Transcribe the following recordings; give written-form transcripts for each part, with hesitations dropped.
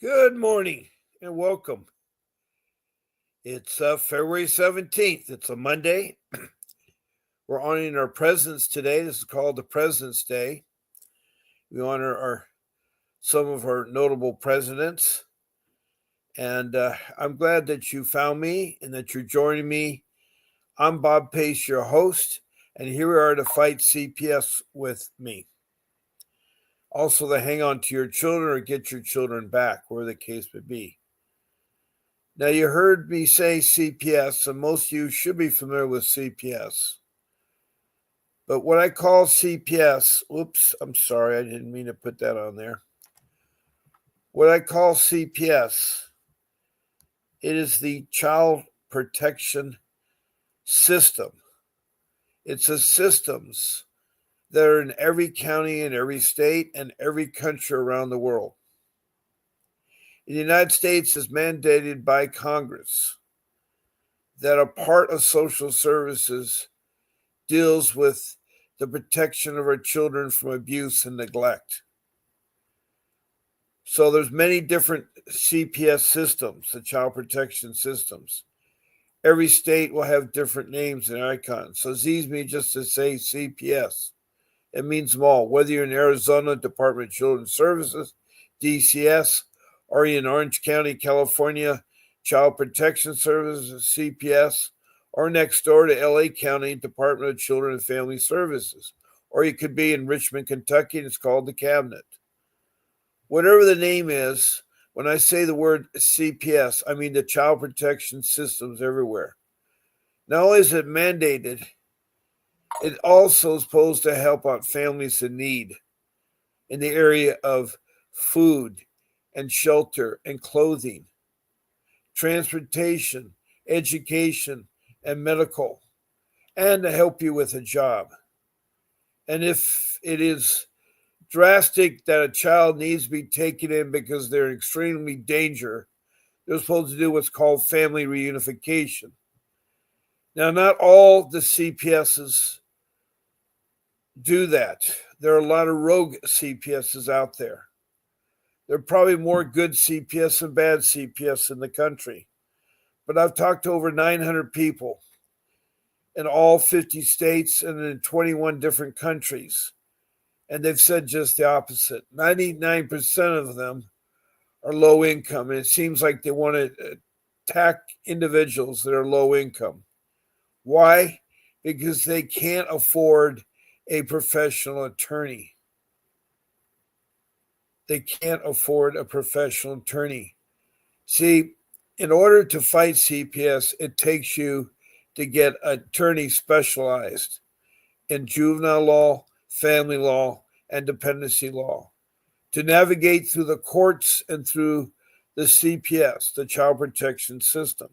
Good morning and welcome. It's February 17th. It's a Monday. We're honoring our presidents today. This is called the President's Day. We honor some of our notable presidents. And I'm glad that you found me and that you're joining me. I'm Bob Pace, your host, and here we are to fight CPS with me. Also, to hang on to your children or get your children back, wherever the case may be. Now, you heard me say CPS, and most of you should be familiar with CPS. But what I call CPS, oops, I'm sorry, I didn't mean to put that on there. What I call CPS, it is the Child Protection System. It's a systems that are in every county in every state and every country around the world. In the United States, is mandated by Congress that a part of social services deals with the protection of our children from abuse and neglect. So there's many different CPS systems, the child protection systems. Every state will have different names and icons. So it's easy me just to say CPS. It means them all. Whether you're in Arizona, Department of Children's Services, DCS, or in Orange County, California, Child Protection Services, CPS, or next door to LA County, Department of Children and Family Services. Or you could be in Richmond, Kentucky, and it's called the Cabinet. Whatever the name is, when I say the word CPS, I mean the child protection systems everywhere. Not only is it mandated, it also is supposed to help out families in need in the area of food and shelter and clothing, transportation, education, and medical, and to help you with a job. And if it is drastic that a child needs to be taken in because they're in extremely danger, they're supposed to do what's called family reunification. Now, not all the CPSs do that. There are a lot of rogue CPSs out there. There are probably more good CPS than bad CPS in the country. But I've talked to over 900 people in all 50 states and in 21 different countries. And they've said just the opposite. 99% of them are low income. And it seems like they want to attack individuals that are low income. Why? Because they can't afford a professional attorney. They can't afford a professional attorney. See, in order to fight CPS, it takes you to get an attorney specialized in juvenile law, family law, and dependency law to navigate through the courts and through the CPS, the Child Protection System.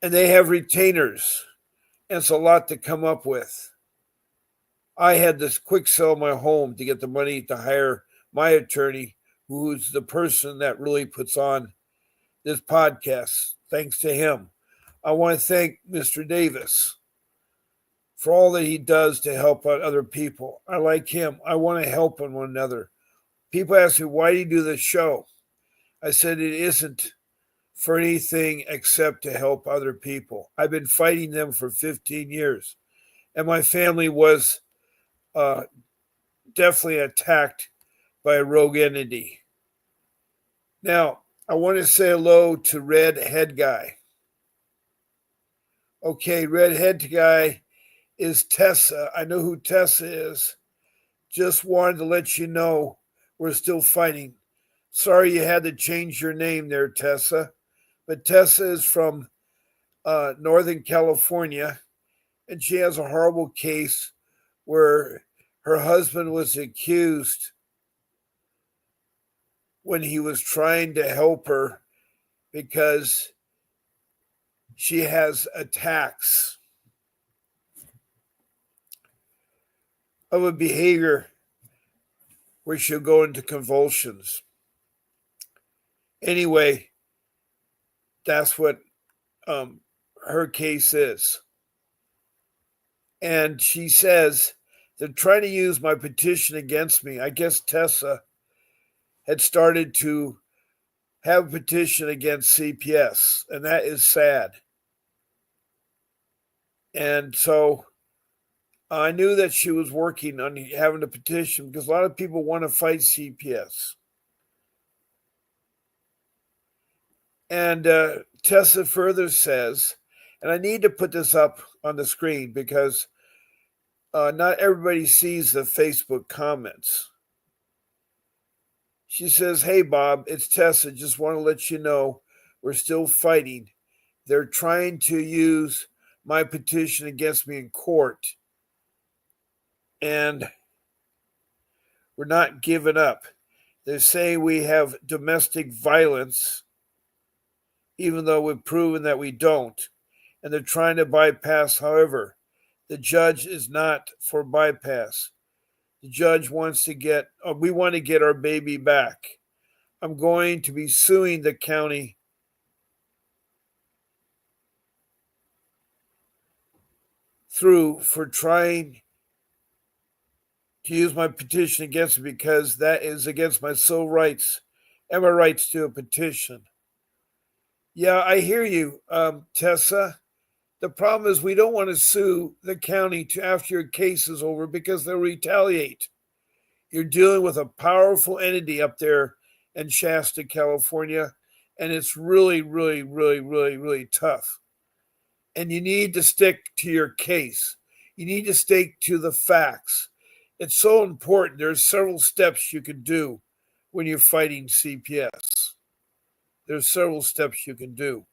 And they have retainers, and it's a lot to come up with. I had this quick sell my home to get the money to hire my attorney, who's the person that really puts on this podcast. Thanks to him. I want to thank Mr. Davis for all that he does to help out other people. I like him. I want to help one another. People ask me, why do you do this show? I said, it isn't for anything except to help other people. I've been fighting them for 15 years. And my family was definitely attacked by a rogue entity. Now, I want to say hello to Red Head Guy. Okay, Red Head Guy is Tessa. I know who Tessa is. Just wanted to let you know we're still fighting. Sorry you had to change your name there, Tessa. But Tessa is from Northern California, and she has a horrible case where her husband was accused when he was trying to help her because she has attacks of a behavior where she'll go into convulsions. Anyway, that's what her case is. And she says they're trying to use my petition against me. I guess Tessa had started to have a petition against CPS, and that is sad. And so I knew that she was working on having a petition because a lot of people want to fight CPS. And Tessa further says, and I need to put this up on the screen because not everybody sees the Facebook comments. She says, "Hey, Bob, it's Tessa. Just want to let you know we're still fighting. They're trying to use my petition against me in court, and we're not giving up. They're saying we have domestic violence, even though we've proven that we don't. And they're trying to bypass, however, the judge is not for bypass. The judge wants to we want to get our baby back. I'm going to be suing the county through for trying to use my petition against me because that is against my civil rights and my rights to a petition." Yeah, I hear you, Tessa. The problem is we don't want to sue the county after your case is over because they'll retaliate. You're dealing with a powerful entity up there in Shasta, California, and it's really, really, really, really, really tough. And you need to stick to your case. You need to stick to the facts. It's so important. There's several steps you can do when you're fighting CPS. There's several steps you can do.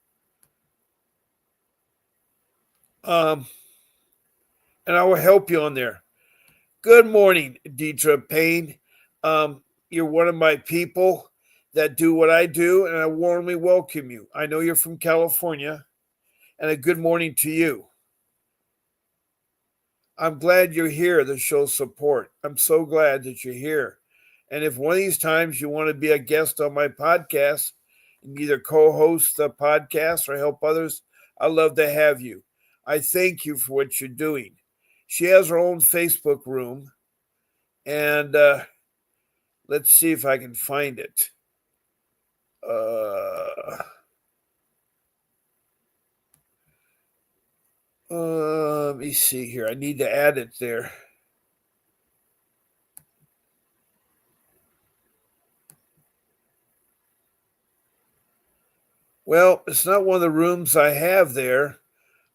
And I will help you on there. Good morning, Deidre Payne. You're one of my people that do what I do, and I warmly welcome you. I know you're from California, and a good morning to you. I'm glad you're here to show support. I'm so glad that you're here. And if one of these times you want to be a guest on my podcast and either co-host the podcast or help others, I'd love to have you. I thank you for what you're doing. She has her own Facebook room, and let's see if I can find it. Let me see here. I need to add it there. Well, it's not one of the rooms I have there.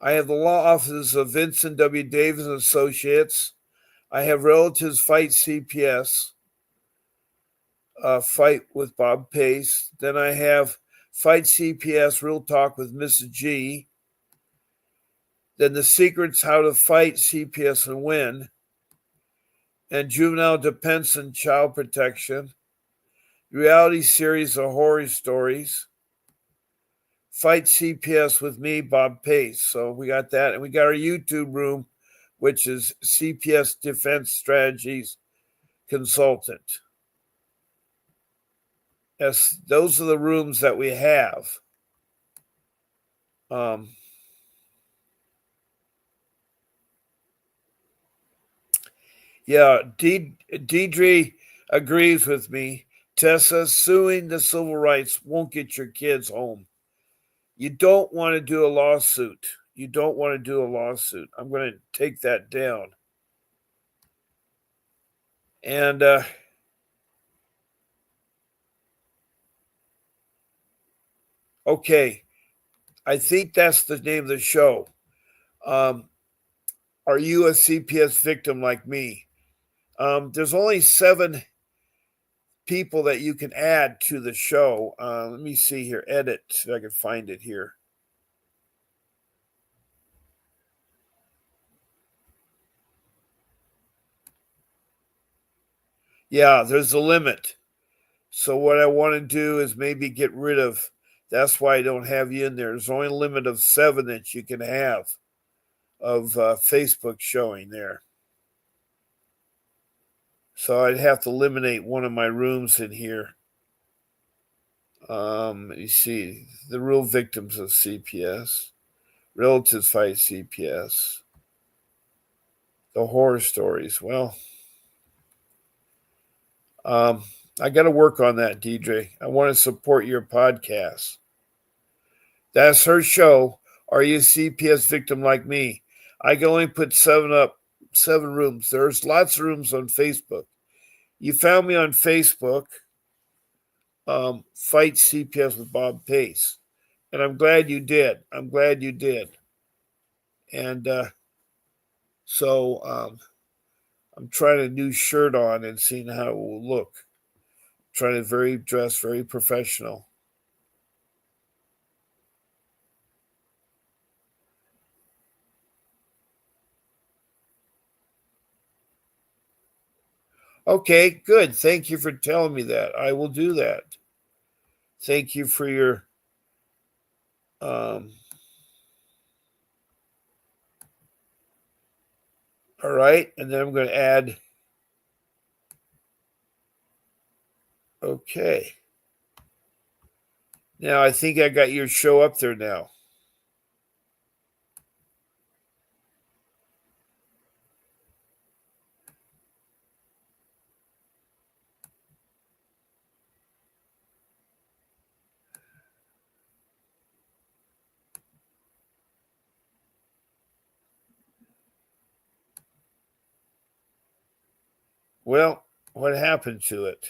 I have the law offices of Vincent W. Davis and Associates. I have Relatives Fight CPS, Fight with Bob Pace. Then I have Fight CPS, Real Talk with Mrs. G. Then The Secrets How to Fight CPS and Win. And Juvenile Defense and Child Protection. Reality series of horror stories. Fight CPS with me, Bob Pace. So we got that. And we got our YouTube room, which is CPS Defense Strategies Consultant. Yes, those are the rooms that we have. Yeah, Deidre agrees with me. Tessa, suing the civil rights won't get your kids home. You don't want to do a lawsuit. You don't want to do a lawsuit. I'm going to take that down. And okay, I think that's the name of the show. Are you a CPS victim like me? There's only 7 people that you can add to the show. Let me see here. Edit. See if I can find it here. Yeah, there's a limit. So what I want to do is maybe get rid of. That's why I don't have you in there. There's only a limit of 7 that you can have of Facebook showing there. So I'd have to eliminate one of my rooms in here. You see, the real victims of CPS, relatives fight CPS, the horror stories. Well, I got to work on that, DJ. I want to support your podcast. That's her show. Are you a CPS victim like me? I can only put 7 rooms. There's lots of rooms on Facebook. You found me on Facebook, Fight CPS with Bob Pace. And I'm glad you did. I'm glad you did. And so I'm trying a new shirt on and seeing how it will look. Trying to dress very professional. Okay, good. Thank you for telling me that. I will do that. Thank you for your um all right, and then I'm going to add okay. Now I think I got your show up there now. Well, what happened to it?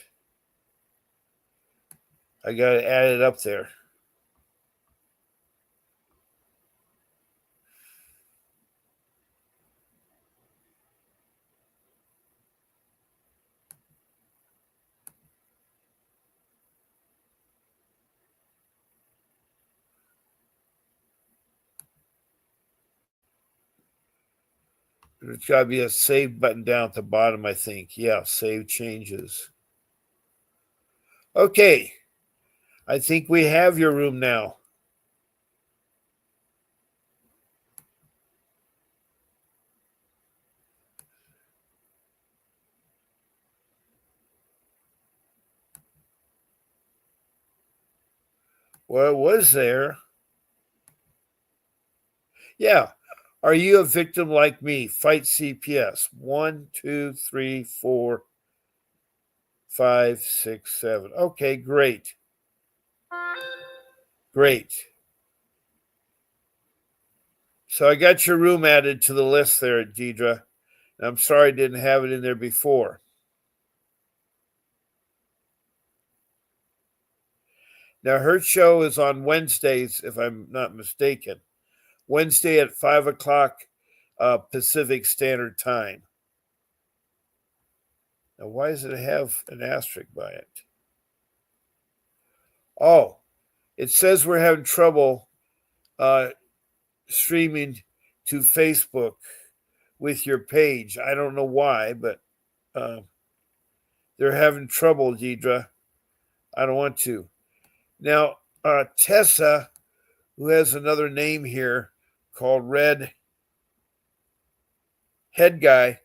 I got to add it up there. There's got to be a save button down at the bottom, I think. Yeah, save changes. Okay, I think we have your room now. Well, it was there. Yeah. Are you a victim like me? Fight CPS. 1, 2, 3, 4, 5, 6, 7. Okay, great. Great. So I got your room added to the list there, Deidre. I'm sorry I didn't have it in there before. Now, her show is on Wednesdays, if I'm not mistaken. Wednesday at 5 o'clock Pacific Standard Time. Now, why does it have an asterisk by it? Oh, it says we're having trouble streaming to Facebook with your page. I don't know why, but they're having trouble, Deidre. I don't want to. Now, Tessa, who has another name here called Red Head Guy,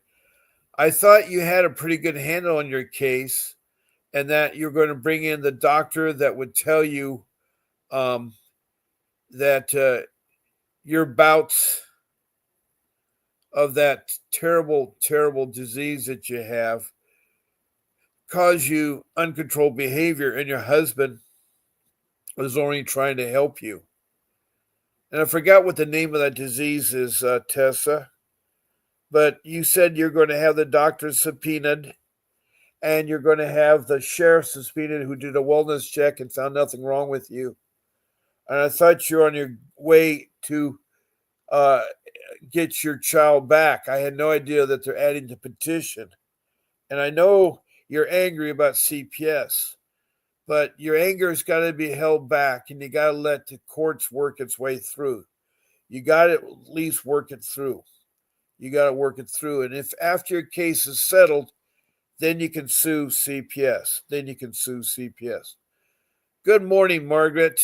I thought you had a pretty good handle on your case and that you're going to bring in the doctor that would tell you that your bouts of that terrible, terrible disease that you have cause you uncontrolled behavior, and your husband was only trying to help you. And I forgot what the name of that disease is, Tessa, but you said you're going to have the doctor subpoenaed and you're going to have the sheriff subpoenaed who did a wellness check and found nothing wrong with you. And I thought you're on your way to uh, get your child back. I had no idea that they're adding the petition. And I know you're angry about CPS, but your anger has got to be held back and you got to let the courts work its way through. You got to at least work it through. You got to work it through. And if after your case is settled, then you can sue CPS. Good morning, Margaret.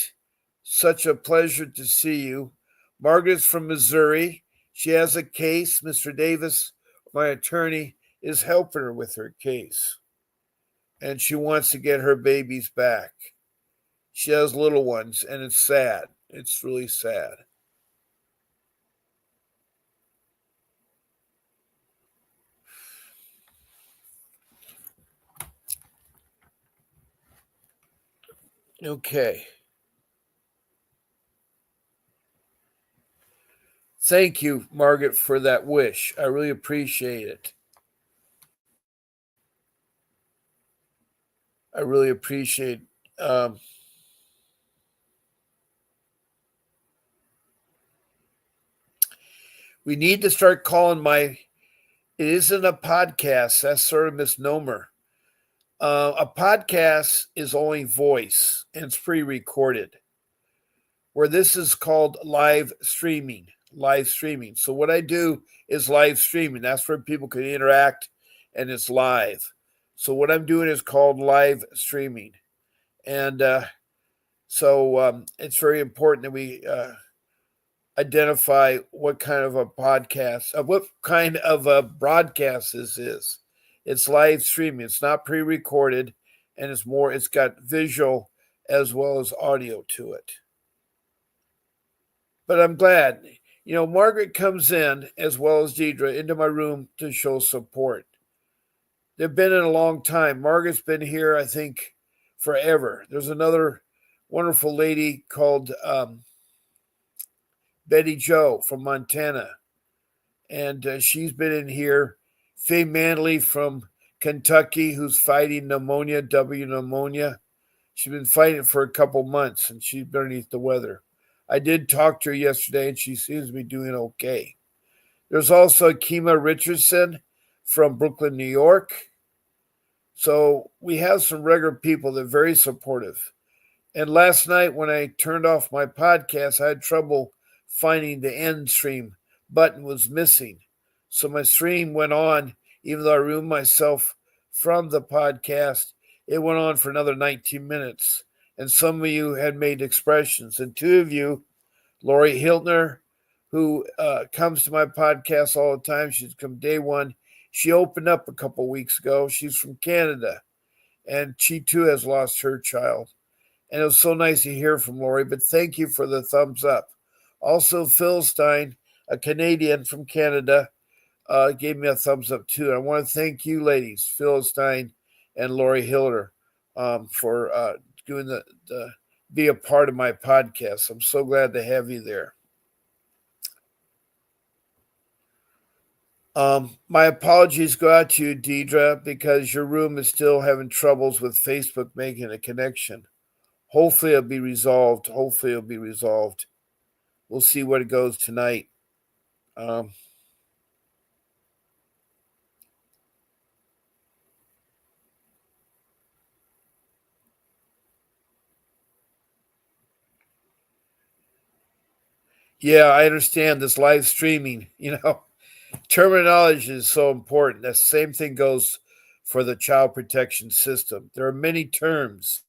Such a pleasure to see you. Margaret's from Missouri. She has a case. Mr. Davis, my attorney, is helping her with her case. And she wants to get her babies back. She has little ones, and it's sad. It's really sad. Okay. Thank you, Margaret, for that wish. I really appreciate it. I really appreciate. Um, we need to start calling my. It isn't a podcast. That's sort of a misnomer. A podcast is only voice and it's pre-recorded. Where this is called live streaming. Live streaming. So what I do is live streaming. That's where people can interact, and it's live. So what I'm doing is called live streaming, and it's very important that we identify what kind of a podcast, what kind of a broadcast this is. It's live streaming. It's not pre-recorded, and it's more. It's got visual as well as audio to it. But I'm glad. Margaret comes in as well as Deidre into my room to show support. They've been in a long time. Margaret's been here, I think, forever. There's another wonderful lady called Betty Joe from Montana, and she's been in here. Faye Manley from Kentucky, who's fighting pneumonia, pneumonia. She's been fighting for a couple months, and she's beneath the weather. I did talk to her yesterday, and she seems to be doing okay. There's also Kima Richardson from Brooklyn, New York. So we have some regular people that are very supportive. And last night when I turned off my podcast, I had trouble finding the end stream button was missing. So my stream went on, even though I removed myself from the podcast. It went on for another 19 minutes. And some of you had made expressions. And two of you, Lori Hiltner, who comes to my podcast all the time, she's come day one. She opened up a couple weeks ago. She's from Canada, and she too has lost her child. And it was so nice to hear from Lori, but thank you for the thumbs up. Also, Phil Stein, a Canadian from Canada, gave me a thumbs up too. I want to thank you, ladies, Phil Stein and Lori Hilder, for doing the be a part of my podcast. I'm so glad to have you there. My apologies go out to you, Deidre, because your room is still having troubles with Facebook making a connection. Hopefully it'll be resolved. We'll see where it goes tonight. Yeah, I understand this live streaming. Terminology is so important. The same thing goes for the child protection system. There are many terms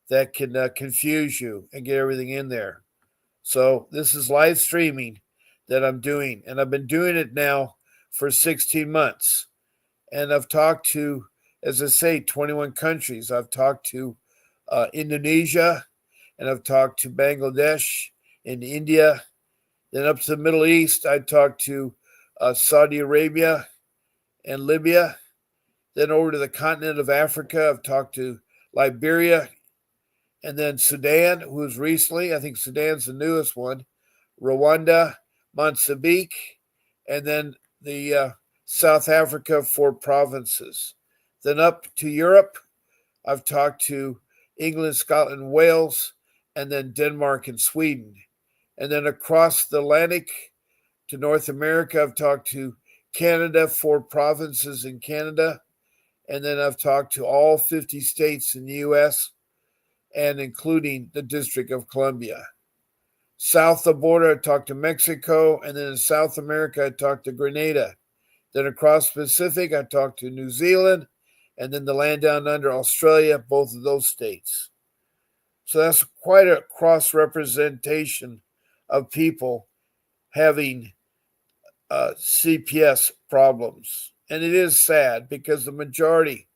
that can confuse you and get everything in there. So this is live streaming that I'm doing, and I've been doing it now for 16 months. And I've talked to, as I say, 21 countries. I've talked to Indonesia, and I've talked to Bangladesh and India. Then up to the Middle East, I talked to Saudi Arabia and Libya. Then over to the continent of Africa, I've talked to Liberia, and then Sudan, who's recently, I think Sudan's the newest one, Rwanda, Mozambique, and then the South Africa 4 provinces. Then up to Europe, I've talked to England, Scotland, Wales, and then Denmark and Sweden. And then across the Atlantic to North America, I've talked to Canada, 4 provinces in Canada. And then I've talked to all 50 states in the U.S., and including the District of Columbia. South of the border, I talked to Mexico, and then in South America, I talked to Grenada. Then across the Pacific, I talked to New Zealand, and then the land down under Australia, both of those states. So that's quite a cross-representation of people having CPS problems. And it is sad because the majority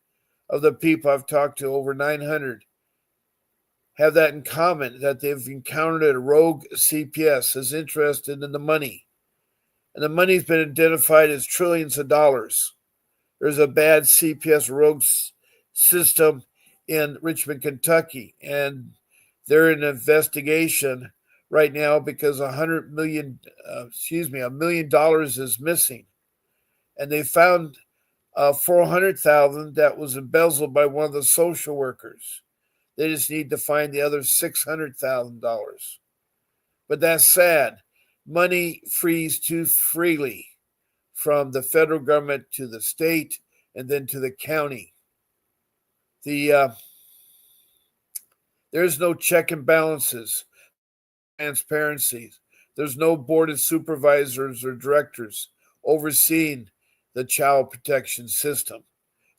of the people I've talked to, over 900, have that in common, that they've encountered a rogue CPS is interested in the money. And the money's been identified as trillions of dollars. There's a bad CPS rogue system in Richmond, Kentucky. And They're in investigation right now because $1 million is missing, and they found 400,000 that was embezzled by one of the social workers. They just need to find the other $600,000. But that's sad. Money frees too freely from the federal government to the state and then to the county. There's no check and balances, transparency. There's no board of supervisors or directors overseeing the child protection system.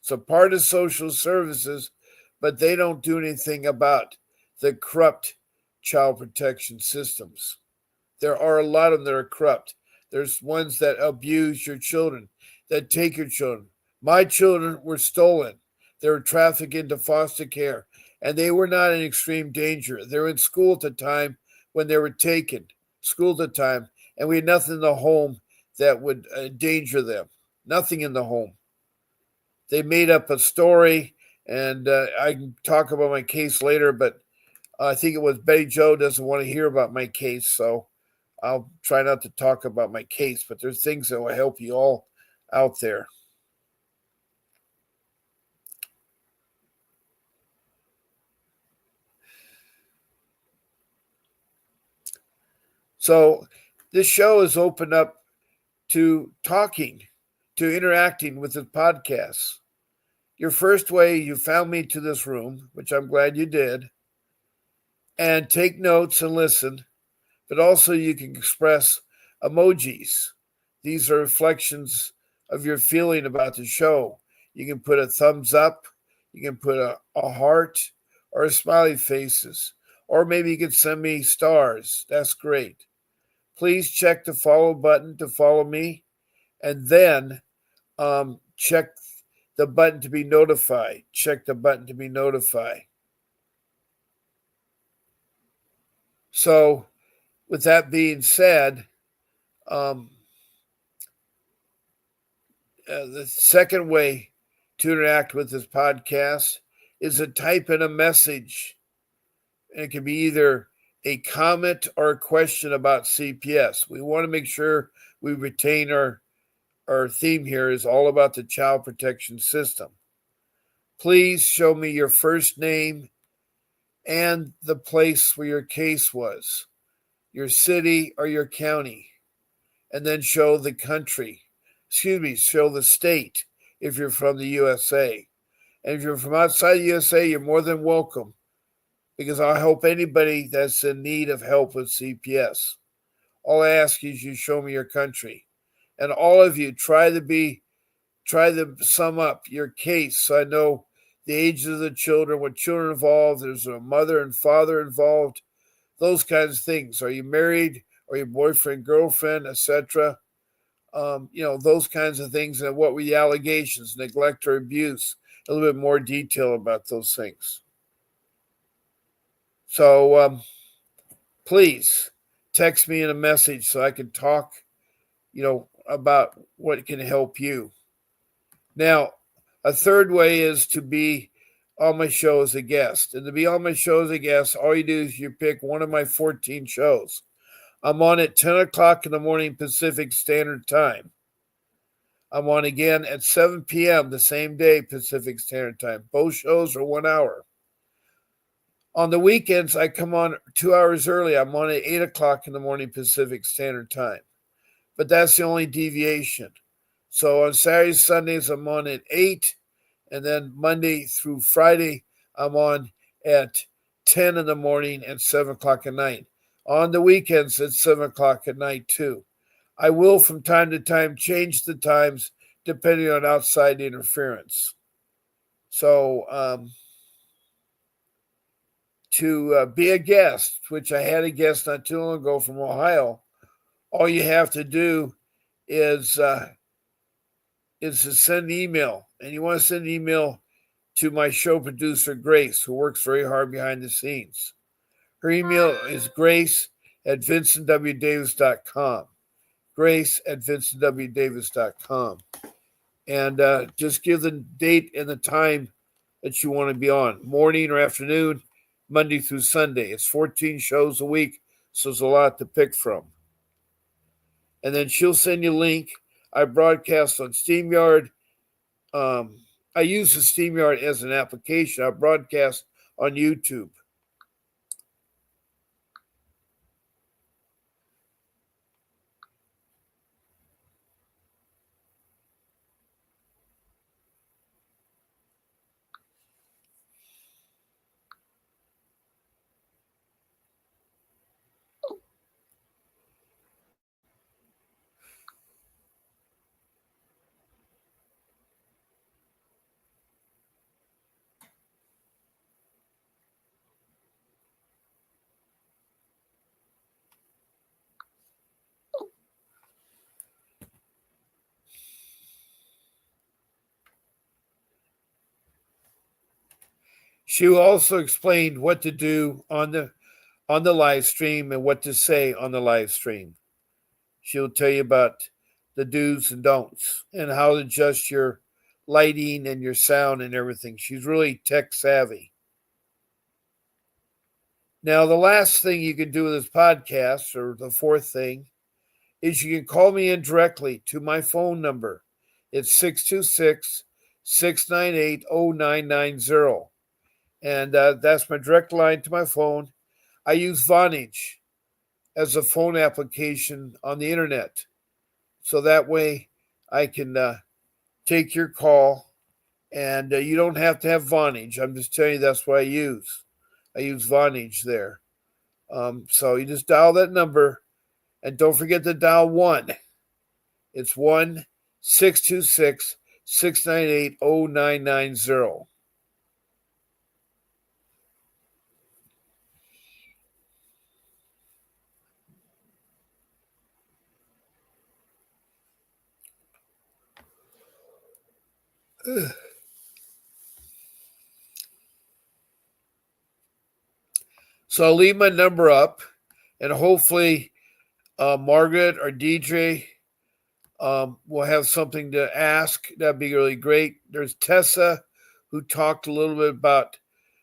It's a part of social services, but they don't do anything about the corrupt child protection systems. There are a lot of them that are corrupt. There's ones that abuse your children, that take your children. My children were stolen. They were trafficked into foster care, and they were not in extreme danger. They were in school at the time when they were taken, school at the time, and we had nothing in the home that would endanger them. Nothing in the home. They made up a story, and I can talk about my case later, but I think it was Betty Joe doesn't want to hear about my case, so I'll try not to talk about my case, but there's things that will help you all out there. So this show is open up to talking, to interacting with the podcasts. Your first way you found me to this room, which I'm glad you did, and take notes and listen, but also you can express emojis. These are reflections of your feeling about the show. You can put a thumbs up, you can put a heart or a smiley faces, or maybe you can send me stars. That's great. Please check the follow button to follow me, and then check the button to be notified. Check the button to be notified. So, with that being said, the second way to interact with this podcast is to type in a message. And it can be either a comment or a question about CPS. We want to make sure we retain our theme here is all about the child protection system. Please show me your first name and the place where your case was, your city or your county, and then show the country. Show the state if you're from the USA. And if you're from outside the USA, you're more than welcome, because I'll help anybody that's in need of help with CPS. All I ask is you show me your country. And all of you try to sum up your case so I know the ages of the children, what children involved, there's a mother and father involved, those kinds of things. Are you married? Are you boyfriend, girlfriend, etc.? Those kinds of things. And what were the allegations, neglect or abuse? A little bit more detail about those things. So please text me in a message so I can talk, about what can help you. Now, a third way is to be on my show as a guest. And to be on my show as a guest, all you do is you pick one of my 14 shows. I'm on at 10 o'clock in the morning Pacific Standard Time. I'm on again at 7 p.m. the same day Pacific Standard Time. Both shows are 1 hour. On the weekends, I come on 2 hours early. I'm on at 8 o'clock in the morning Pacific Standard Time. But that's the only deviation. So on Saturdays, Sundays, I'm on at 8. And then Monday through Friday, I'm on at 10 in the morning and 7 o'clock at night. On the weekends, it's 7 o'clock at night too. I will from time to time change the times depending on outside interference. So to be a guest, which I had a guest not too long ago from Ohio, all you have to do is to send an email. And you want to send an email to my show producer, Grace, who works very hard behind the scenes. Her email is grace@vincentwdavis.com. Grace@vincentwdavis.com. And just give the date and the time that you want to be on, morning or afternoon. Monday through Sunday. It's 14 shows a week, so there's a lot to pick from. And then she'll send you a link. I broadcast on StreamYard. Um, I use the StreamYard as an application. I broadcast on YouTube. She also explained what to do on the live stream and what to say on the live stream. She'll tell you about the do's and don'ts and how to adjust your lighting and your sound and everything. She's really tech savvy. Now, the last thing you can do with this podcast, or the fourth thing, is you can call me in directly to my phone number. It's 626 698 0990. And that's my direct line to my phone. I use Vonage as a phone application on the internet. So that way I can take your call, and you don't have to have Vonage. I'm just telling you that's what I use. I use Vonage there. So you just dial that number, and don't forget to dial 1. It's 1-626-698-0990. So I'll leave my number up, and hopefully Margaret or DJ will have something to ask. That'd be really great. There's Tessa, who talked a little bit about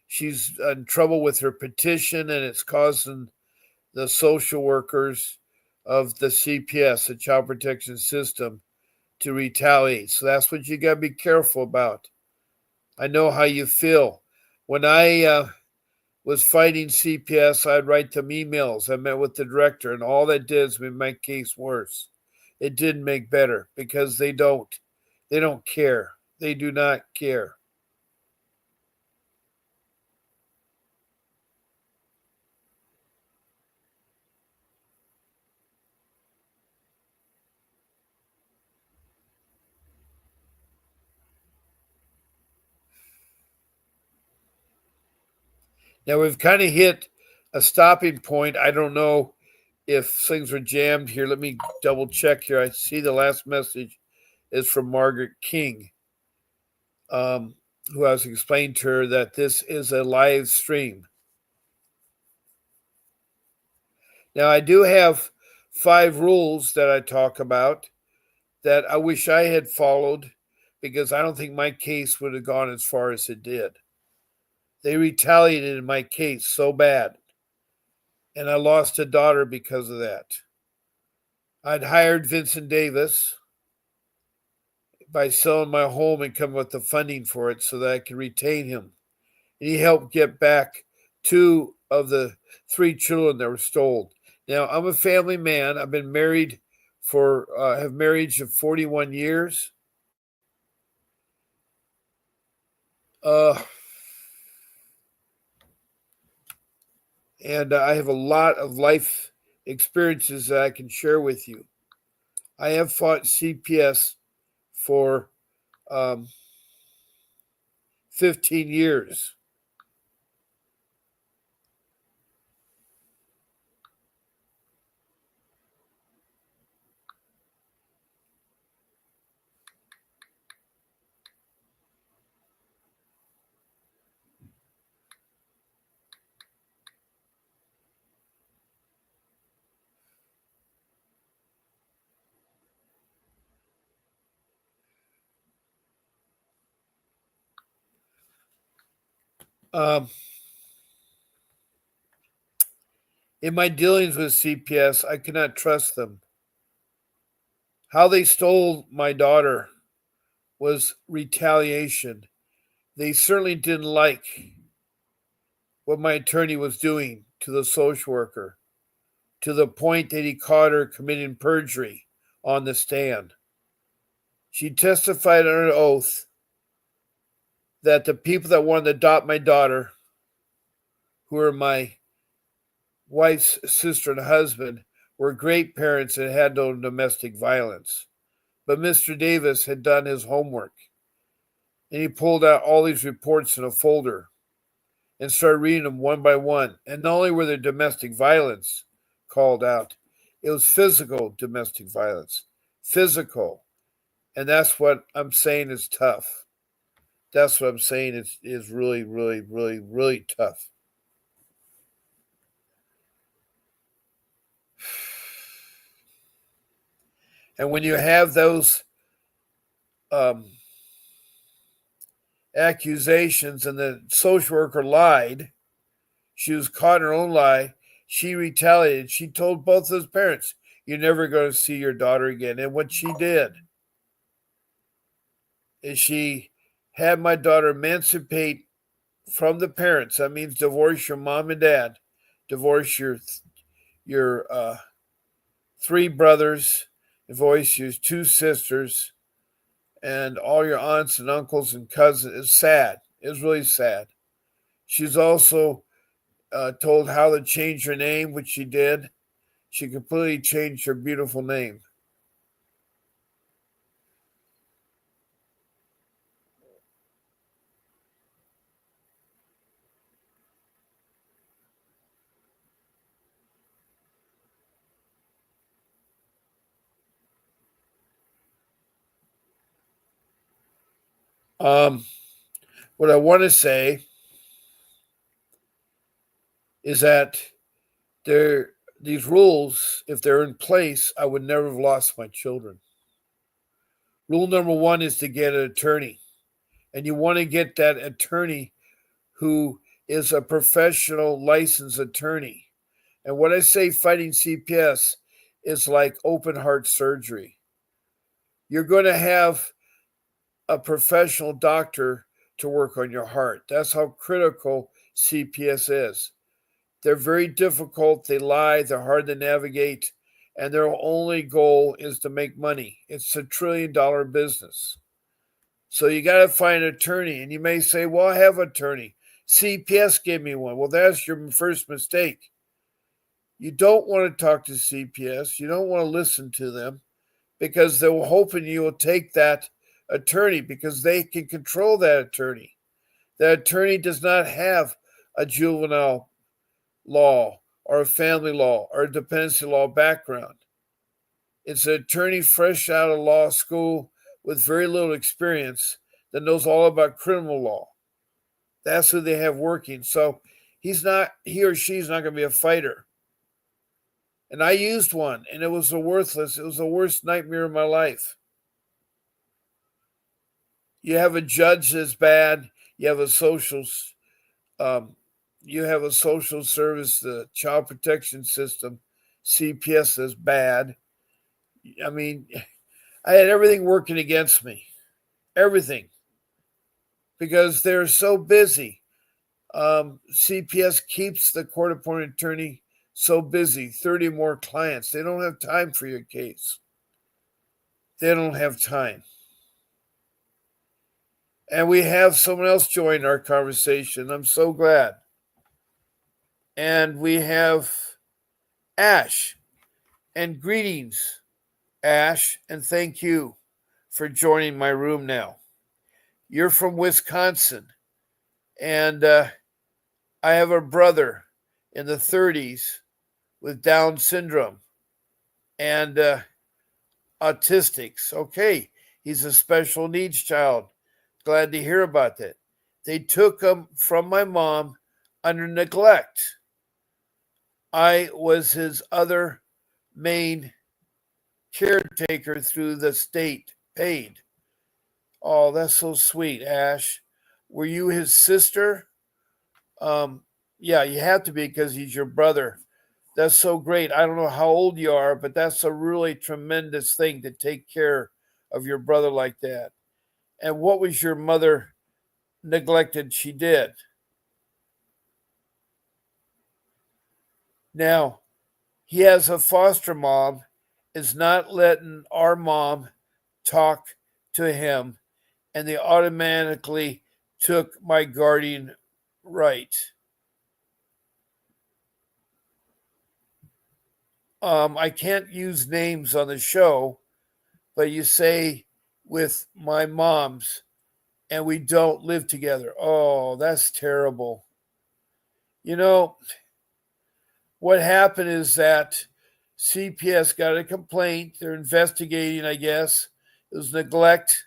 she's in trouble with her petition, and it's causing the social workers of the CPS, the Child Protection System, to retaliate. So that's what you got to be careful about. I know how you feel. When I was fighting CPS, I'd write them emails. I met with the director, and all that did is make my case worse. It didn't make better because they don't care. They do not care. Now we've kind of hit a stopping point. I don't know if things are jammed here. Let me double check here. I see the last message is from Margaret King, who has explained to her that this is a live stream. Now, I do have 5 rules that I talk about that I wish I had followed, because I don't think my case would have gone as far as it did. They retaliated in my case so bad, and I lost a daughter because of that. I'd hired Vincent Davis by selling my home and coming with the funding for it so that I could retain him. And he helped get back 2 of the 3 children that were stolen. Now, I'm a family man. I've been married for, have marriage of 41 years. And I have a lot of life experiences that I can share with you. I have fought CPS for 15 years. Um, In my dealings with CPS, I could not trust them. How they stole my daughter was retaliation. They certainly didn't like what my attorney was doing to the social worker, to the point that he caught her committing perjury on the stand. She testified under oath that the people that wanted to adopt my daughter, who are my wife's sister and husband, were great parents and had no domestic violence. But Mr. Davis had done his homework, and he pulled out all these reports in a folder and started reading them one by one. And not only were there domestic violence called out, it was physical domestic violence. Physical. And that's what I'm saying is tough. That's what I'm saying is really, really, really, really tough. And when you have those accusations and the social worker lied, she was caught in her own lie, she retaliated. She told both those parents, "You're never going to see your daughter again." And what she did is she had my daughter emancipate from the parents. That means divorce your mom and dad, divorce your three brothers, divorce your two sisters, and all your aunts and uncles and cousins. It's sad. It's really sad. She's also told how to change her name, which she did. She completely changed her beautiful name. What I want to say is that these rules, if they're in place, I would never have lost my children. Rule number one is to get an attorney. And you want to get that attorney who is a professional licensed attorney. And what I say fighting CPS is like open heart surgery. You're going to have a professional doctor to work on your heart. That's how critical CPS is. They're very difficult, they lie, they're hard to navigate, and their only goal is to make money. It's a $1 trillion business. So you got to find an attorney, and you may say, well, I have an attorney. CPS gave me one. Well, that's your first mistake. You don't want to talk to CPS. You don't want to listen to them because they're hoping you will take that attorney because they can control that attorney. That attorney does not have a juvenile law or a family law or a dependency law background. It's an attorney fresh out of law school with very little experience that knows all about criminal law. That's who they have working. So he or she's not going to be a fighter. And I used one, and it was it was the worst nightmare of my life. You have a judge that's bad. You have a social service, the child protection system, CPS is bad. I mean, I had everything working against me. Everything. Because they're so busy. CPS keeps the court appointed attorney so busy, 30 more clients. They don't have time for your case. They don't have time. And we have someone else join our conversation. I'm so glad. And we have Ash. And greetings, Ash, and thank you for joining my room now. You're from Wisconsin, and I have a brother in the 30s with Down syndrome and autistics. Okay, he's a special needs child. Glad to hear about that. They took him from my mom under neglect. I was his other main caretaker through the state paid. Oh, that's so sweet, Ash. Were you his sister? Yeah, you have to be because he's your brother. That's so great. I don't know how old you are, but that's a really tremendous thing to take care of your brother like that. And what was your mother neglected she did? Now, he has a foster mom, is not letting our mom talk to him, and they automatically took my guardian right. I can't use names on the show, but you say with my mom's, and we don't live together. Oh, that's terrible. You know, what happened is that CPS got a complaint. They're investigating, I guess. It was neglect,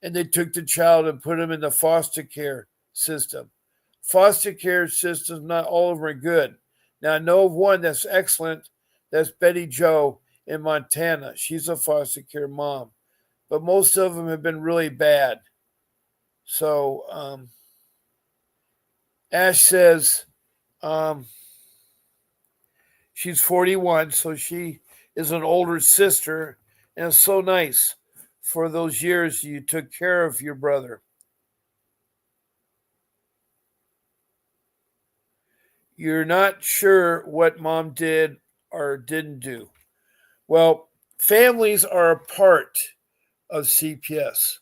and they took the child and put him in the foster care system. Foster care systems, not all of them are good. Now, I know of one that's excellent. That's Betty Joe in Montana. She's a foster care mom. But most of them have been really bad. So, Ash says um, she's 41, so she is an older sister. And it's so nice for those years you took care of your brother. You're not sure what mom did or didn't do. Well, families are a part of CPS.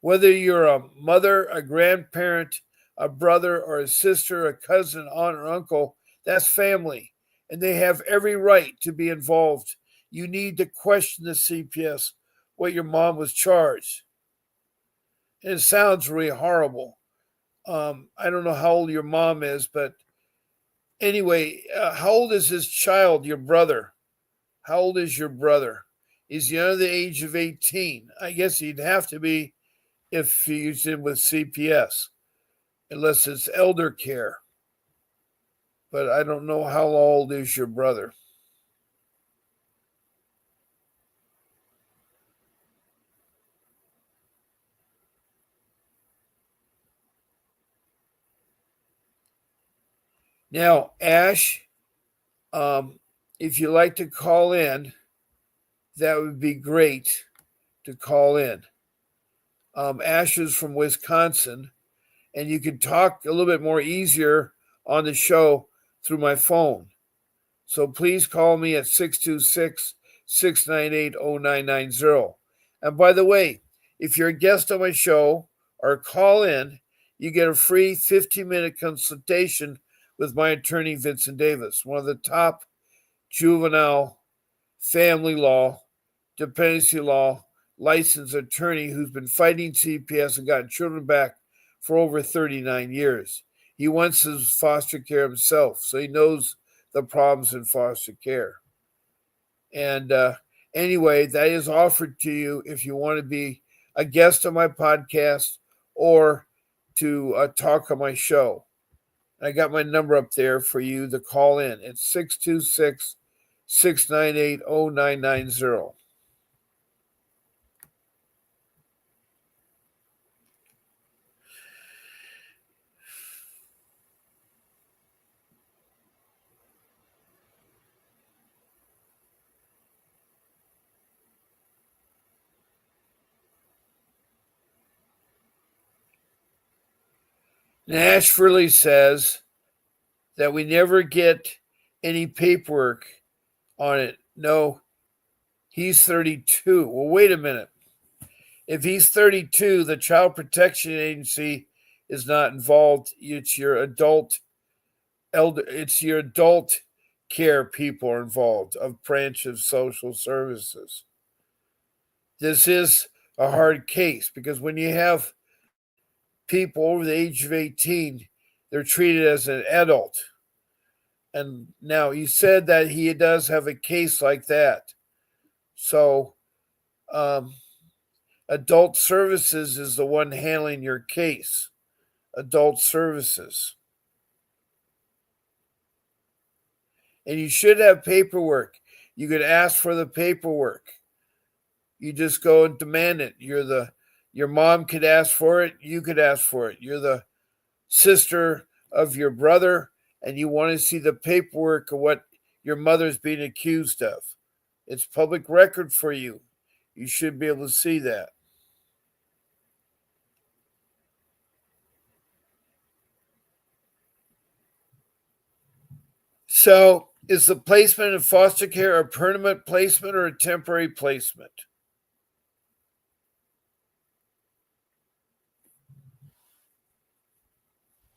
Whether you're a mother, a grandparent, a brother, or a sister, a cousin, aunt, or uncle, that's family. And they have every right to be involved. You need to question the CPS what your mom was charged. And it sounds really horrible. I don't know how old your mom is, but anyway, how old is his child, your brother? How old is your brother? Is he under the age of 18? I guess he'd have to be if he's in with CPS, unless it's elder care. But I don't know how old is your brother. Now, Ash, um, if you like to call in, that would be great to call in. Ash is from Wisconsin, and you can talk a little bit more easier on the show through my phone. So please call me at 626 698 0990. And by the way, if you're a guest on my show or call in, you get a free 15-minute consultation with my attorney, Vincent Davis, one of the top juvenile family law, dependency law licensed attorney who's been fighting CPS and gotten children back for over 39 years. He wants his foster care himself, so he knows the problems in foster care. And anyway, that is offered to you if you want to be a guest on my podcast or to talk on my show. I got my number up there for you to call in. It's 626 698 0990. Nash Furley says that we never get any paperwork on it. No, he's 32. Well, wait a minute. If he's 32, the Child Protection Agency is not involved. It's your adult care people are involved of branch of social services. This is a hard case because when you have people over the age of 18, they're treated as an adult. And now he said that he does have a case like that. So, adult services is the one handling your case. Adult services. And you should have paperwork. You could ask for the paperwork. You just go and demand it. Your mom could ask for it, you could ask for it. You're the sister of your brother and you want to see the paperwork of what your mother's being accused of. It's public record for you. You should be able to see that. So, is the placement in foster care a permanent placement or a temporary placement?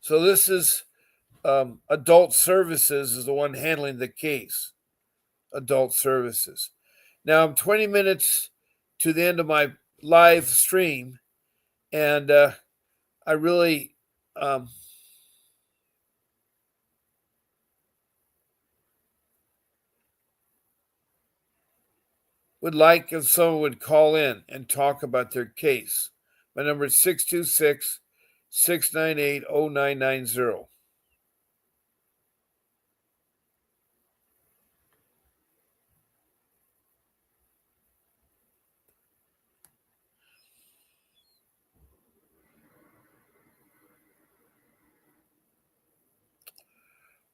So, this is adult services is the one handling the case. Adult services. Now, I'm 20 minutes to the end of my live stream, and I really would like if someone would call in and talk about their case. My number is 626 698 0990.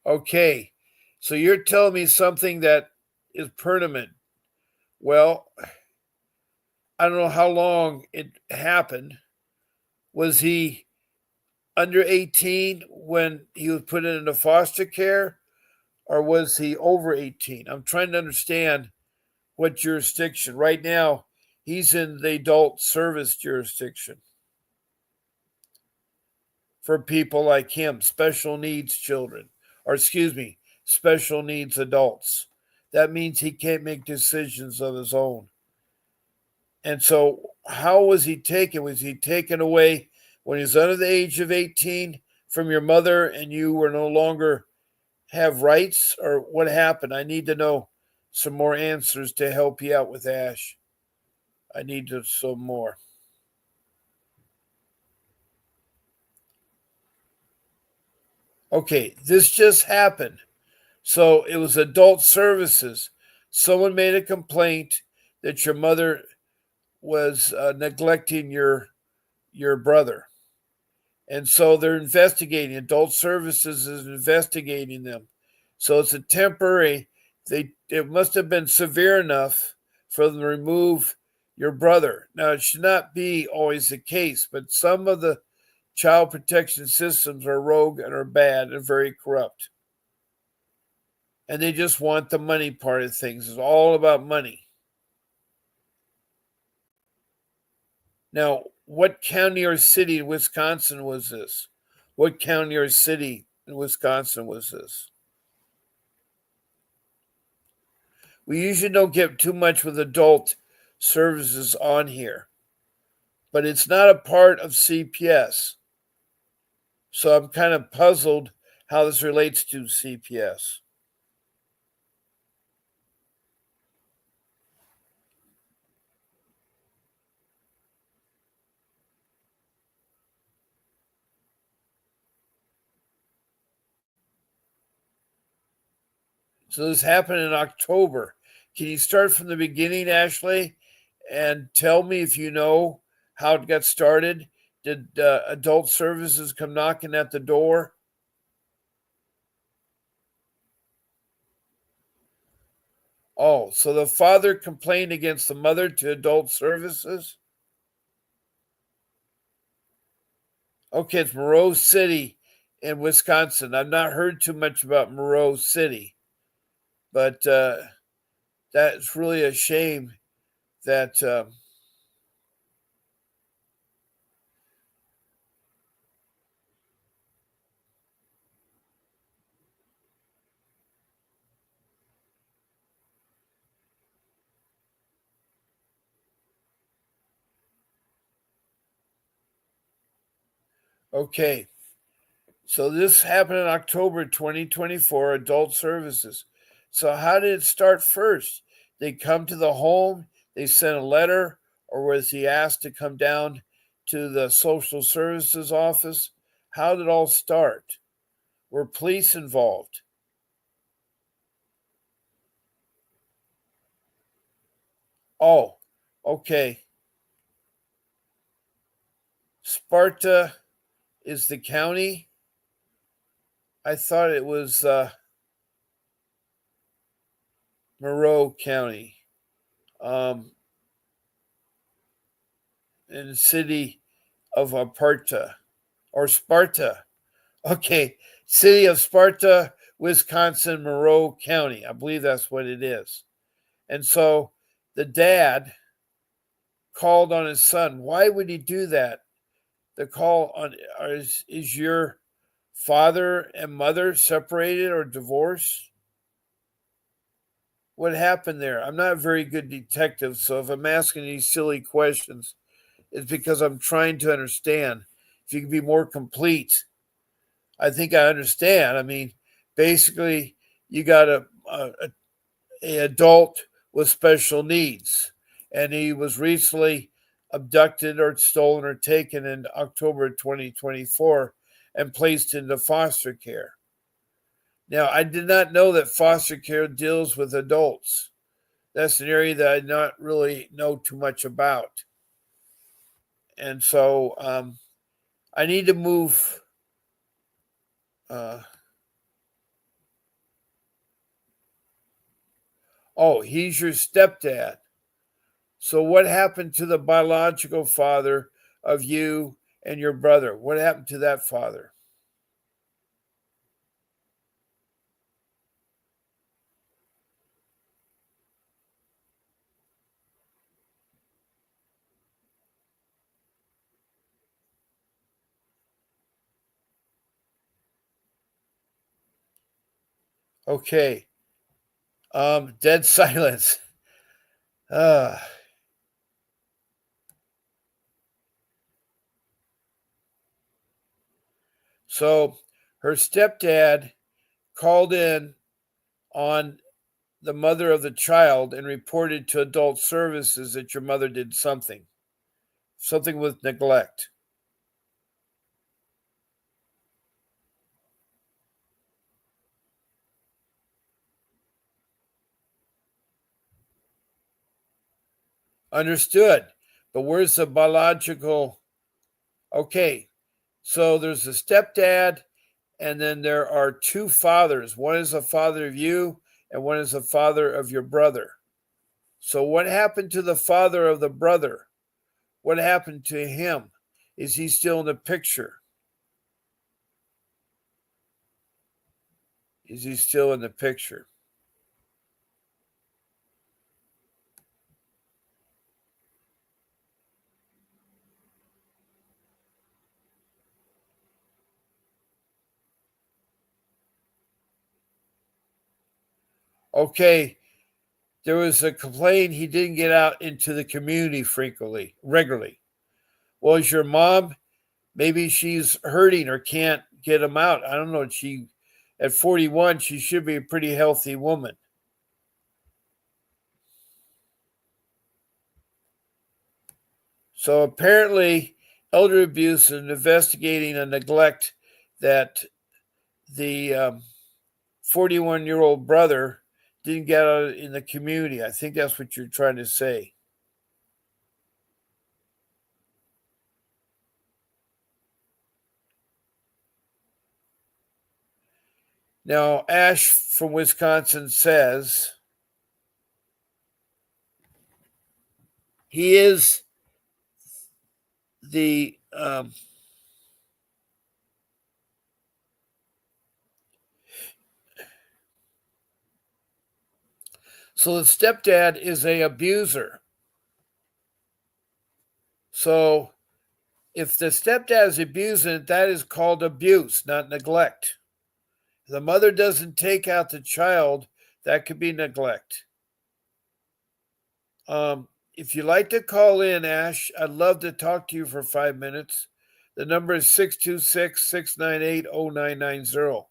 Okay, so you're telling me something that is permanent. Well, I don't know how long it happened. Was he under 18 when he was put into foster care, or was he over 18? I'm trying to understand what jurisdiction. Right now, he's in the adult service jurisdiction for people like him, special needs children, or excuse me, special needs adults. That means he can't make decisions of his own. And so, how was he taken? Was he taken away when he was under the age of 18 from your mother and you were no longer have rights, or what happened? I need to know some more answers to help you out with Ash. I need to some more. Okay, this just happened. So it was adult services. Someone made a complaint that your mother was neglecting your brother. And so they're investigating. Adult services is investigating them. So it's a temporary. It must have been severe enough for them to remove your brother. Now it should not be always the case, but some of the child protection systems are rogue and are bad and very corrupt. And they just want the money part of things. It's all about money. Now, what county or city in Wisconsin was this? What county or city in Wisconsin was this? We usually don't get too much with adult services on here, but it's not a part of CPS. So I'm kind of puzzled how this relates to CPS. So this happened in October. Can you start from the beginning, Ashley, and tell me if you know how it got started? Did adult services come knocking at the door? Oh, so the father complained against the mother to adult services? Okay, it's Moreau City in Wisconsin. I've not heard too much about Moreau City, but that's really a shame that. Okay, so this happened in October 2024, adult services. So how did it start first? They come to the home, they sent a letter, or was he asked to come down to the social services office? How did it all start? Were police involved? Oh, okay. Sparta is the county. I thought it was Monroe County, in the city of Sparta. Okay, city of Sparta, Wisconsin, Monroe County. I believe that's what it is. And so the dad called on his son. Why would he do that? The call on is your father and mother separated or divorced? What happened there? I'm not a very good detective, so if I'm asking these silly questions, it's because I'm trying to understand. If you can be more complete, I think I understand. I mean, basically, you got a adult with special needs, and he was recently abducted or stolen or taken in October 2024 and placed into foster care. Now, I did not know that foster care deals with adults. That's an area that I not really know too much about. And so I need to move. Uh, oh, he's your stepdad. So, what happened to the biological father of you and your brother? What happened to that father? Okay. Dead silence. Uh, so her stepdad called in on the mother of the child and reported to adult services that your mother did something with neglect. Understood. But where's the biological? Okay. So there's a stepdad, and then there are two fathers. One is the father of you, and one is the father of your brother. So, what happened to the father of the brother? What happened to him? Is he still in the picture? Is he still in the picture? Okay, there was a complaint he didn't get out into the community regularly. Well, is your mom, maybe she's hurting or can't get him out? I don't know. At 41, she should be a pretty healthy woman. So apparently, elder abuse is investigating a neglect that the 41-year-old brother didn't get out in the community. I think that's what you're trying to say. Now, Ash from Wisconsin says he is the so the stepdad is a abuser. So if the stepdad is abusing it, that is called abuse, not neglect. If the mother doesn't take out the child, that could be neglect. If you'd like to call in, Ash, I'd love to talk to you for 5 minutes. The number is 626-698-0990.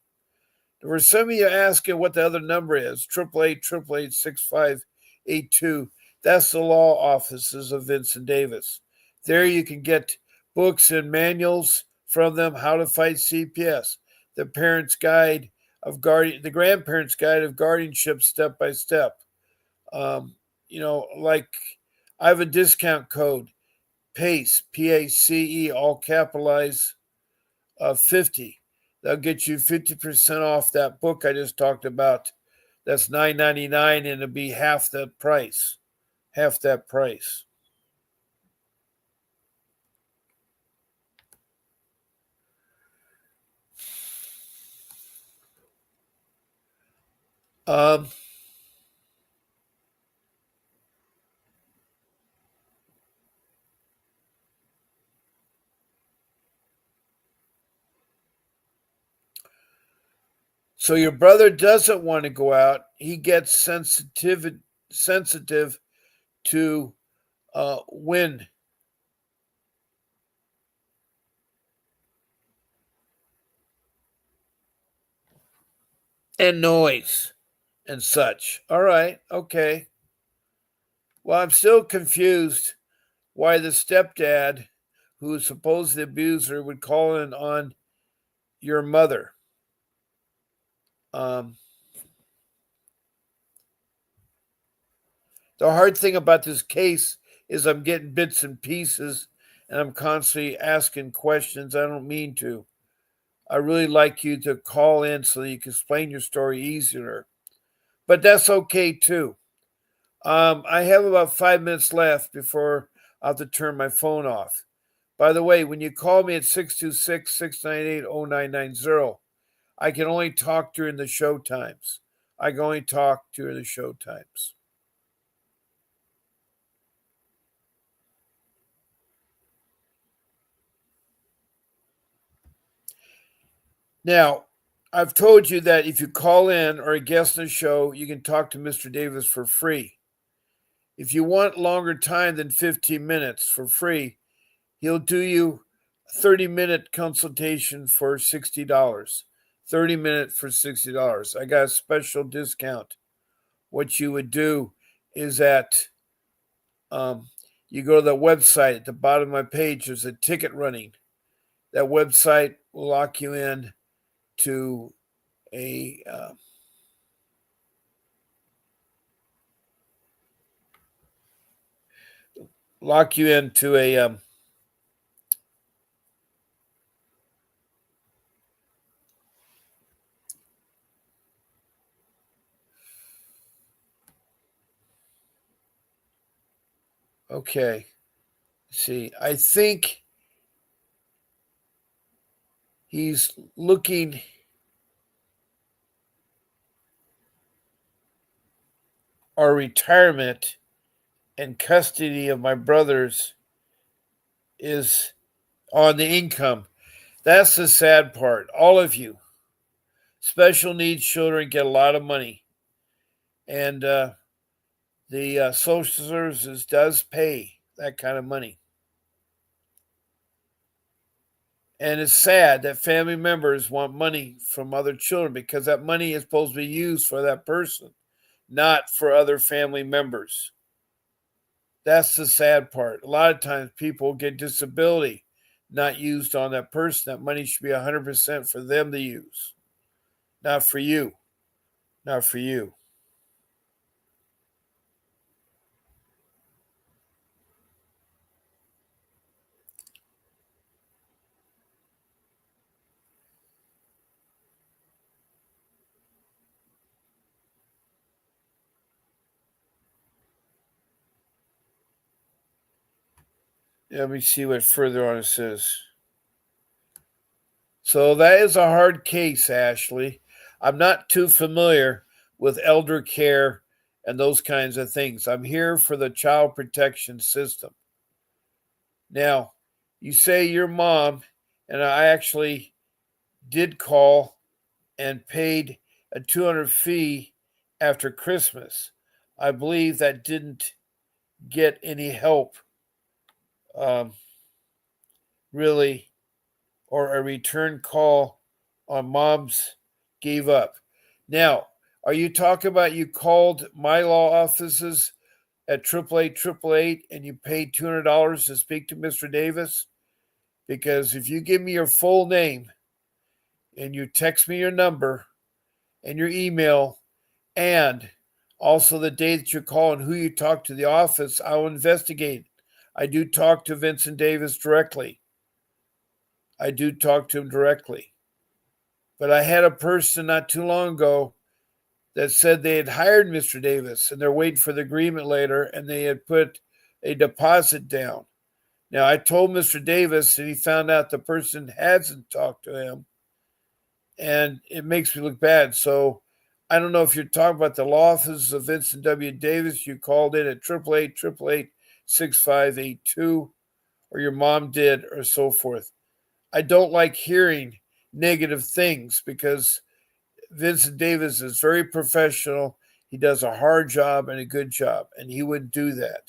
There were some of you asking what the other number is, 888-888-6582. That's the law offices of Vincent Davis. There you can get books and manuals from them, how to fight CPS, the parent's guide the grandparent's guide of guardianship step by step. Like I have a discount code, PACE, PACE, all capitalized, 50. They'll get you 50% off that book I just talked about, that's $9.99, and it'll be half that price. Half that price. Um, so your brother doesn't want to go out. He gets sensitive to wind and noise and such. All right, okay. Well, I'm still confused why the stepdad, who is supposed the abuser, would call in on your mother. Um, the hard thing about this case is I'm getting bits and pieces, and I'm constantly asking questions I don't mean to. I really like you to call in so that you can explain your story easier, but that's okay too. I have about 5 minutes left before I have to turn my phone off. By the way, when you call me at 626-698-0990, I can only talk during the show times. I can only talk during the show times. Now, I've told you that if you call in or a guest on the show, you can talk to Mr. Davis for free. If you want longer time than 15 minutes for free, he'll do you a 30-minute consultation for $60. 30-minute for $60. I got a special discount. What you would do is you go to the website at the bottom of my page. There's a ticket running. That website will lock you in to a okay. See, I think he's looking our retirement and custody of my brothers is on the income. That's the sad part. All of you special needs children get a lot of money, and the social services does pay that kind of money. And it's sad that family members want money from other children because that money is supposed to be used for that person, not for other family members. That's the sad part. A lot of times people get disability not used on that person. That money should be 100% for them to use, not for you. Not for you. Let me see what further on it says. So that is a hard case, Ashley. I'm not too familiar with elder care and those kinds of things. I'm here for the child protection system. Now, you say your mom, and I actually did call and paid a 200 fee after Christmas. I believe that didn't get any help, um, really, or a return call on mom's gave up. Now, are you talking about you called my law offices at 888 and you paid $200 to speak to Mr. Davis? Because if you give me your full name and you text me your number and your email and also the day that you call and who you talk to the office, I'll investigate. I do talk to Vincent Davis directly. I do talk to him directly. But I had a person not too long ago that said they had hired Mr. Davis and they're waiting for the agreement later, and they had put a deposit down. Now, I told Mr. Davis, and he found out the person hasn't talked to him, and it makes me look bad. So I don't know if you're talking about the law office of Vincent W. Davis. You called in at 888-888-6582, or your mom did, or so forth. I don't like hearing negative things because Vincent Davis is very professional. He does a hard job and a good job, and he would do that.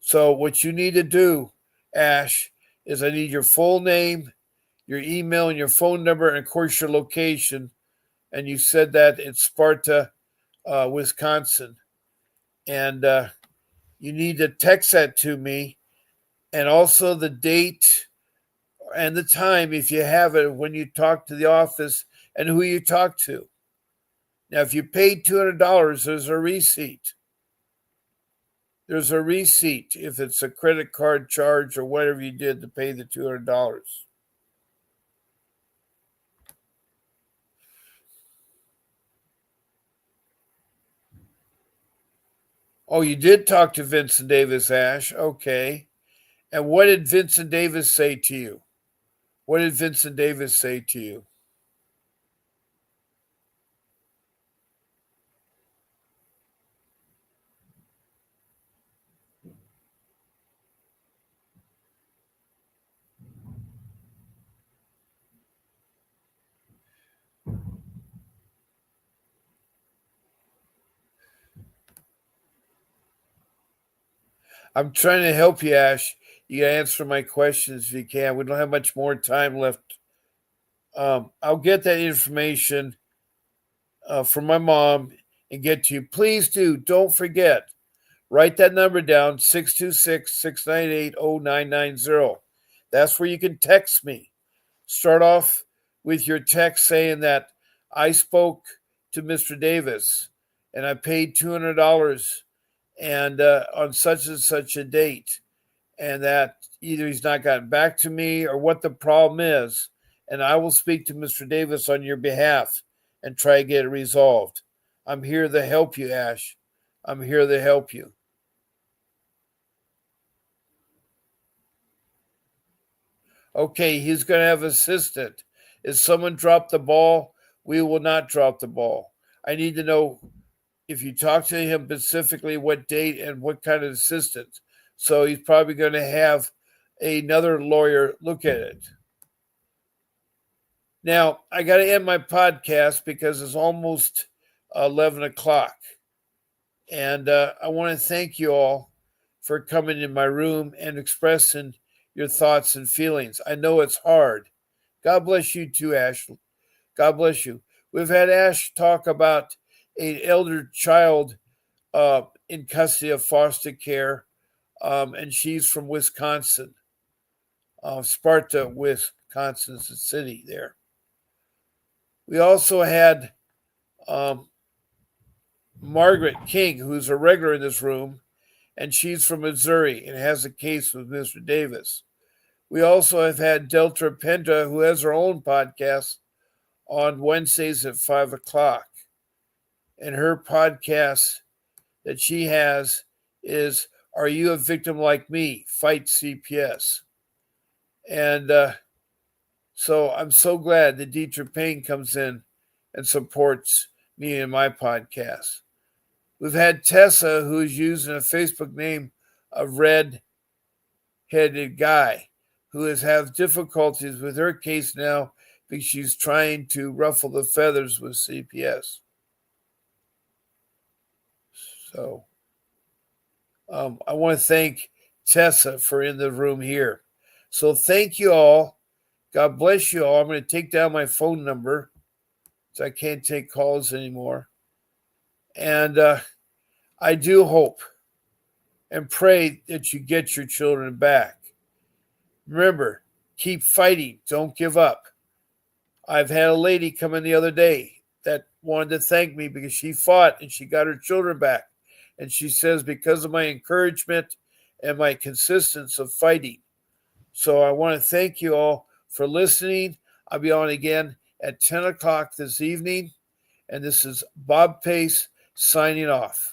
So what you need to do, Ash, is I need your full name, your email, and your phone number, and of course your location. And you said that it's Sparta, Wisconsin. And you need to text that to me, and also the date and the time, if you have it, when you talk to the office and who you talk to. Now, if you paid $200, there's a receipt. There's a receipt if it's a credit card charge or whatever you did to pay the $200. Oh, you did talk to Vincent Davis, Ash. Okay. And what did Vincent Davis say to you? What did Vincent Davis say to you? I'm trying to help you, Ash. You answer my questions if you can. We don't have much more time left. I'll get that information from my mom and get to you. Please don't forget. Write that number down, 626-698-0990. That's where you can text me. Start off with your text saying that I spoke to Mr. Davis and I paid $200 and on such and such a date, and that either he's not gotten back to me or what the problem is, and I will speak to Mr. Davis on your behalf and try to get it resolved. I'm here to help you, Ash. I'm here to help you. Okay, he's going to have assistant. If someone dropped the ball, we will not drop the ball. I need to know if you talk to him specifically what date and what kind of assistant. So he's probably going to have another lawyer look at it. Now, I got to end my podcast because it's almost 11 o'clock. And I want to thank you all for coming in my room and expressing your thoughts and feelings. I know it's hard. God bless you too, Ash. God bless you. We've had Ash talk about an elder child in custody of foster care, and she's from Wisconsin, Sparta, Wisconsin's the city there. We also had Margaret King, who's a regular in this room, and she's from Missouri and has a case with Mr. Davis. We also have had Delta Penta, who has her own podcast on Wednesdays at 5 o'clock. And her podcast that she has is Are You a Victim Like Me? Fight CPS. And so I'm so glad that Dietrich Payne comes in and supports me in my podcast. We've had Tessa, who is using a Facebook name of Red-Headed Guy, who has had difficulties with her case now because she's trying to ruffle the feathers with CPS. So I want to thank Tessa for in the room here. So thank you all. God bless you all. I'm going to take down my phone number because I can't take calls anymore. And I do hope and pray that you get your children back. Remember, keep fighting. Don't give up. I've had a lady come in the other day that wanted to thank me because she fought and she got her children back. And she says, because of my encouragement and my consistency of fighting. So I want to thank you all for listening. I'll be on again at 10 o'clock this evening. And this is Bob Pace signing off.